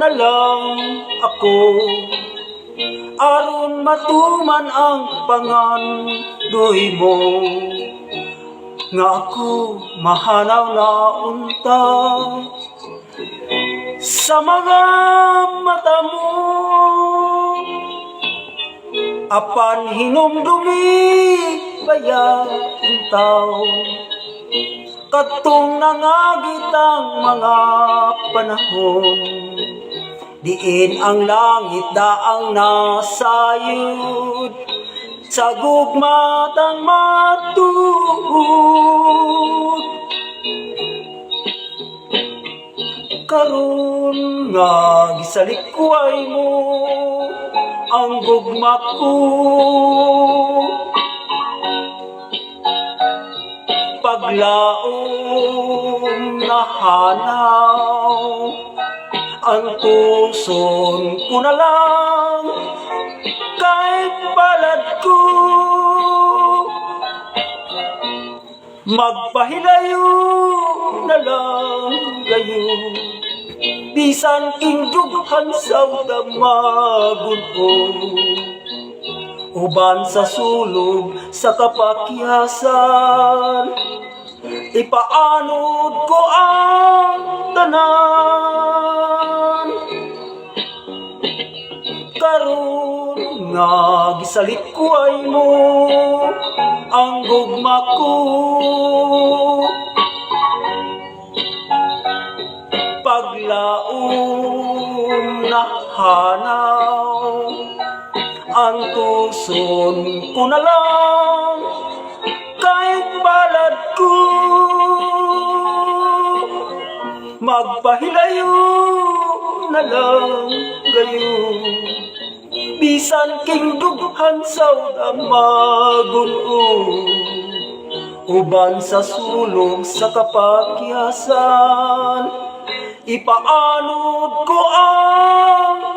na lang ako, aron matuman ang pangandoy mo, nga ako mahanaw na unta sa mga mata mo. Apan hinumdumi baya intaw, katong nangagit ang mga panahon, diin ang langit daang nasayod sa gugmatang matuod. Karon nga gisalikway mo ang gugma ko, paglaom nahanaw ang puson ko na lang kay palad ko. Magpahilayo na lang gayon, bisan indughan sa damagon ko, uban sa sulog sa kapakyasan, ipaanod ko ang tanan. Karon nga gisalikway mo ang gugma ko, paglaom nahanaw ang tuson ko na lang kay balad ko. Magpahilayo na lang gayon, bisan kindughan sa damagon ko, uban sa sulog sa kapakyasan, ipaanod ko ang